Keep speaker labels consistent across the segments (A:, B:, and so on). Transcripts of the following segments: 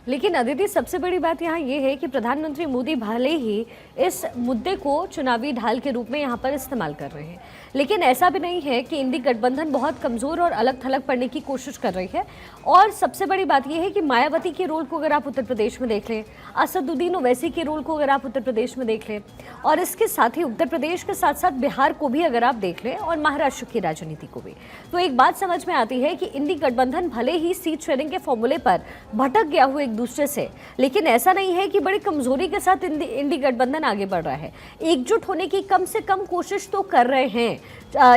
A: लेकिन अदिति, सबसे बड़ी बात यहाँ ये है कि प्रधानमंत्री मोदी भले ही इस मुद्दे को चुनावी ढाल के रूप में यहाँ पर इस्तेमाल कर रहे हैं, लेकिन ऐसा भी नहीं है कि इंडी गठबंधन बहुत कमज़ोर और अलग थलग पड़ने की कोशिश कर रही है। और सबसे बड़ी बात यह है कि मायावती के रोल को अगर आप उत्तर प्रदेश में देख लें, असदुद्दीन ओवैसी के रोल को अगर आप उत्तर प्रदेश में देख लें, और इसके साथ ही उत्तर प्रदेश के साथ साथ बिहार को भी अगर आप देख लें और महाराष्ट्र की राजनीति को भी, तो एक बात समझ में आती है कि इंडी गठबंधन भले ही सीट शेयरिंग के फॉर्मूले पर भटक गया हो एक दूसरे से, लेकिन ऐसा नहीं है कि बड़ी कमजोरी के साथ इंडी गठबंधन आगे बढ़ रहा है। एकजुट होने की कम से कम कोशिश तो कर रहे हैं।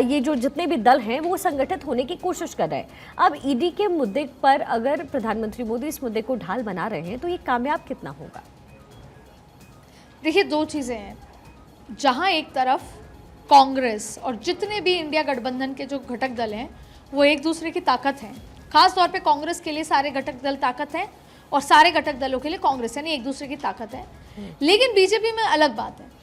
A: ये जो जितने भी दल हैं वो संगठित होने की कोशिश कर रहे हैं। अब ईडी के मुद्दे पर अगर प्रधानमंत्री मोदी इस मुद्दे को ढाल बना रहे हैं तो ये कामयाब कितना होगा?
B: देखिए, दो चीज़ें हैं। जहां एक तरफ कांग्रेस और जितने भी इंडिया गठबंधन के जो घटक दल हैं वो एक दूसरे की ताकत हैं। खास तौर पे कांग्रेस के लिए सारे घटक दल ताकत हैं और सारे घटक दलों के लिए कांग्रेस यानी एक दूसरे की ताकत है। लेकिन बीजेपी में अलग बात है।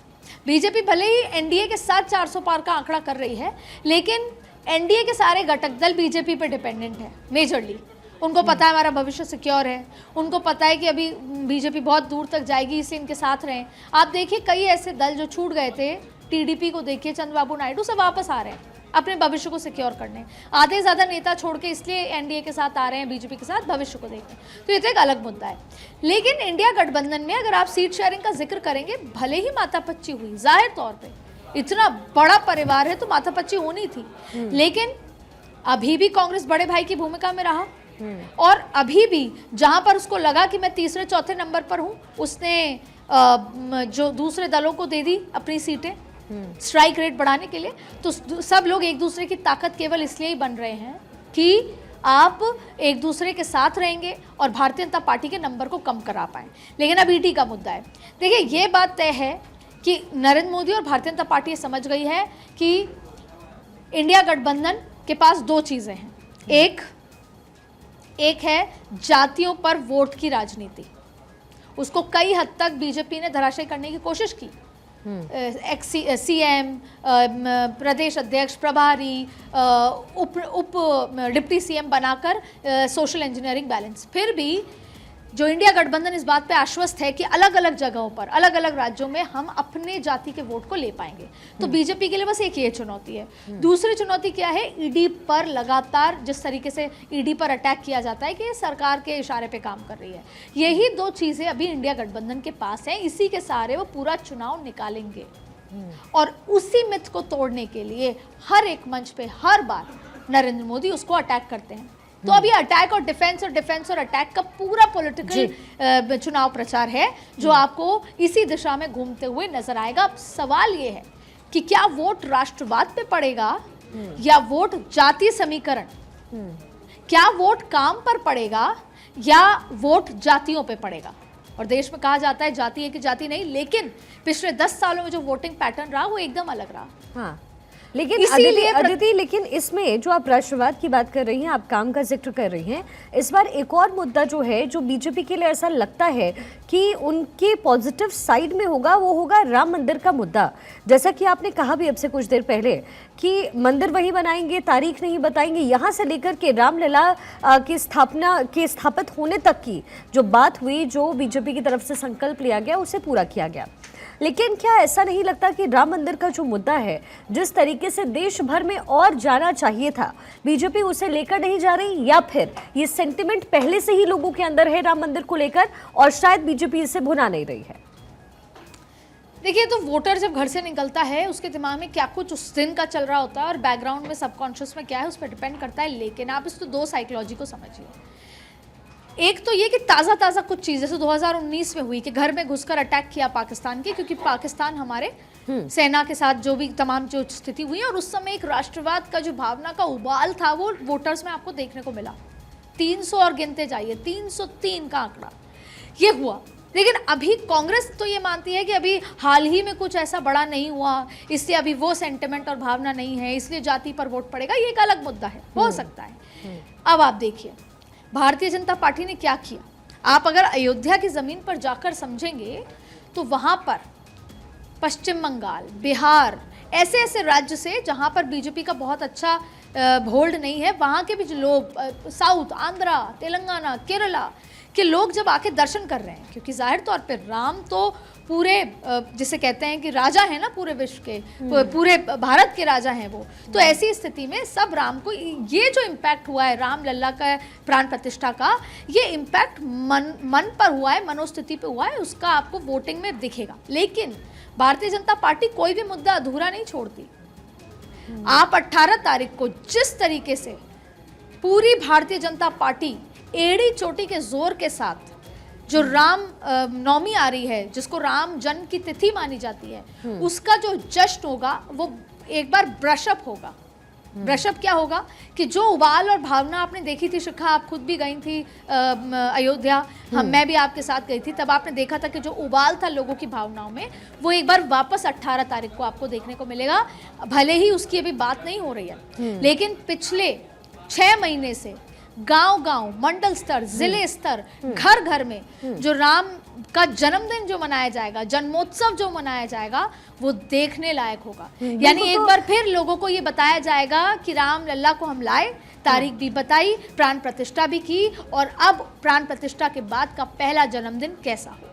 B: बीजेपी भले ही एनडीए के साथ 400 पार का आंकड़ा कर रही है, लेकिन एनडीए के सारे घटक दल बीजेपी पे डिपेंडेंट है मेजरली। उनको पता है हमारा भविष्य सिक्योर है, उनको पता है कि अभी बीजेपी बहुत दूर तक जाएगी, इसलिए इनके साथ रहें। आप देखिए, कई ऐसे दल जो छूट गए थे, टीडीपी को देखिए, चंद्रबाबू नायडू से वापस आ रहे हैं अपने भविष्य को सिक्योर करने। आधे ज़्यादा नेता छोड़ के इसलिए एनडीए के साथ आ रहे हैं, बीजेपी के साथ भविष्य को देखने। तो ये तो एक अलग मुद्दा है। लेकिन इंडिया गठबंधन में अगर आप सीट शेयरिंग का जिक्र करेंगे, भले ही माथापच्ची हुई, जाहिर तौर पे इतना बड़ा परिवार है तो माथापच्ची होनी थी, लेकिन अभी भी कांग्रेस बड़े भाई की भूमिका में रहा। और अभी भी जहां पर उसको लगा कि मैं तीसरे चौथे नंबर पर हूं, उसने जो दूसरे दलों को दे दी अपनी सीटें स्ट्राइक रेट बढ़ाने के लिए। तो सब लोग एक दूसरे की ताकत केवल इसलिए ही बन रहे हैं कि आप एक दूसरे के साथ रहेंगे और भारतीय जनता पार्टी के नंबर को कम करा पाएं। लेकिन अब ईडी का मुद्दा है। देखिए, ये बात तय है कि नरेंद्र मोदी और भारतीय जनता पार्टी समझ गई है कि इंडिया गठबंधन के पास दो चीज़ें हैं। एक है जातियों पर वोट की राजनीति। उसको कई हद तक बीजेपी ने धराशायी करने की कोशिश की। सीएम, प्रदेश अध्यक्ष, प्रभारी, उप डिप्टी सीएम बनाकर सोशल इंजीनियरिंग बैलेंस। फिर भी जो इंडिया गठबंधन इस बात पे आश्वस्त है कि अलग अलग जगहों पर, अलग अलग राज्यों में हम अपने जाति के वोट को ले पाएंगे। तो बीजेपी के लिए बस एक ये चुनौती है। दूसरी चुनौती क्या है? ईडी पर लगातार जिस तरीके से ईडी पर अटैक किया जाता है कि सरकार के इशारे पे काम कर रही है। यही दो चीज़ें अभी इंडिया गठबंधन के पास हैं। इसी के सहारे वो पूरा चुनाव निकालेंगे और उसी मिथ को तोड़ने के लिए हर एक मंच पे हर बार नरेंद्र मोदी उसको अटैक करते हैं। तो अभी अटैक और डिफेंस और अटैक का पूरा पॉलिटिकल चुनाव प्रचार है जो आपको इसी दिशा में घूमते हुए नजर आएगा। अब सवाल ये है कि क्या वोट राष्ट्रवाद पे पड़ेगा या वोट जातीय समीकरण, क्या वोट काम पर पड़ेगा या वोट जातियों पे पड़ेगा। और देश में कहा जाता है जाति है कि जाति नहीं, लेकिन पिछले 10 सालों में जो वोटिंग पैटर्न रहा वो एकदम अलग रहा।
A: हाँ, लेकिन अदिति, लेकिन इसमें जो आप राष्ट्रवाद की बात कर रही हैं, आप काम का जिक्र कर रही हैं, इस बार एक और मुद्दा जो है जो बीजेपी के लिए ऐसा लगता है कि उनके पॉजिटिव साइड में होगा, वो होगा राम मंदिर का मुद्दा। जैसा कि आपने कहा भी अब से कुछ देर पहले कि मंदिर वही बनाएंगे, तारीख नहीं बताएंगे, यहाँ से लेकर के रामलला की स्थापना के स्थापित होने तक की जो बात हुई, जो बीजेपी की तरफ से संकल्प लिया गया, उसे पूरा किया गया। लेकिन क्या ऐसा नहीं लगता कि राम मंदिर का जो मुद्दा है, जिस तरीके से देश भर में और जाना चाहिए था, बीजेपी उसे लेकर नहीं जा रही, या फिर ये सेंटिमेंट पहले से ही लोगों के अंदर है राम मंदिर को लेकर और शायद बीजेपी इसे भुना नहीं रही है?
B: देखिए, तो वोटर जब घर से निकलता है उसके दिमाग में क्या कुछ उस दिन का चल रहा होता है और बैकग्राउंड में सबकॉन्शियस में क्या है, उस पर डिपेंड करता है। लेकिन आप इस तो दो साइकोलॉजी को समझिए। एक तो ये कि ताज़ा कुछ चीज़ जैसे 2019 में हुई कि घर में घुसकर अटैक किया पाकिस्तान के, क्योंकि पाकिस्तान हमारे सेना के साथ जो भी तमाम जो स्थिति हुई और उस समय एक राष्ट्रवाद का जो भावना का उबाल था वो वोटर्स में आपको देखने को मिला। 300 और गिनते जाइए, 303 का आंकड़ा ये हुआ। लेकिन अभी कांग्रेस तो ये मानती है कि अभी हाल ही में कुछ ऐसा बड़ा नहीं हुआ, इसलिए अभी वो सेंटिमेंट और भावना नहीं है, इसलिए जाति पर वोट पड़ेगा। ये एक अलग मुद्दा है, हो सकता है। अब आप देखिए भारतीय जनता पार्टी ने क्या किया। आप अगर अयोध्या की ज़मीन पर जाकर समझेंगे तो वहाँ पर पश्चिम बंगाल, बिहार, ऐसे ऐसे राज्य से जहाँ पर बीजेपी का बहुत अच्छा होल्ड नहीं है, वहाँ के भी जो लोग, साउथ, आंध्रा, तेलंगाना, केरला, कि लोग जब आके दर्शन कर रहे हैं, क्योंकि जाहिर तौर पे राम तो पूरे जिसे कहते हैं कि राजा है ना पूरे विश्व के, पूरे भारत के राजा हैं वो, तो ऐसी स्थिति में सब राम को, ये जो इम्पैक्ट हुआ है राम लल्ला का प्राण प्रतिष्ठा का, ये इम्पैक्ट मन पर हुआ है, मनोस्थिति पे हुआ है, उसका आपको वोटिंग में दिखेगा। लेकिन भारतीय जनता पार्टी कोई भी मुद्दा अधूरा नहीं छोड़ती। आप 18 तारीख को जिस तरीके से पूरी भारतीय जनता पार्टी एड़ी चोटी के जोर के साथ जो राम नवमी आ रही है, जिसको राम जन्म की तिथि मानी जाती है, उसका जो जश्न होगा वो एक बार ब्रशअप होगा। ब्रशअप क्या होगा कि जो उबाल और भावना आपने देखी थी, शिखा आप खुद भी गई थी अयोध्या, मैं भी आपके साथ गई थी, तब आपने देखा था कि जो उबाल था लोगों की भावनाओं में, वो एक बार वापस 18 तारीख को आपको देखने को मिलेगा। भले ही उसकी अभी बात नहीं हो रही है, लेकिन पिछले 6 महीने से गांव-गांव, मंडल स्तर, जिले स्तर, घर घर में जो राम का जन्मदिन जो मनाया जाएगा, जन्मोत्सव जो मनाया जाएगा, वो देखने लायक होगा। यानी एक बार फिर लोगों को ये बताया जाएगा कि राम लल्ला को हम लाए, तारीख भी बताई, प्राण प्रतिष्ठा भी की, और अब प्राण प्रतिष्ठा के बाद का पहला जन्मदिन कैसा हो।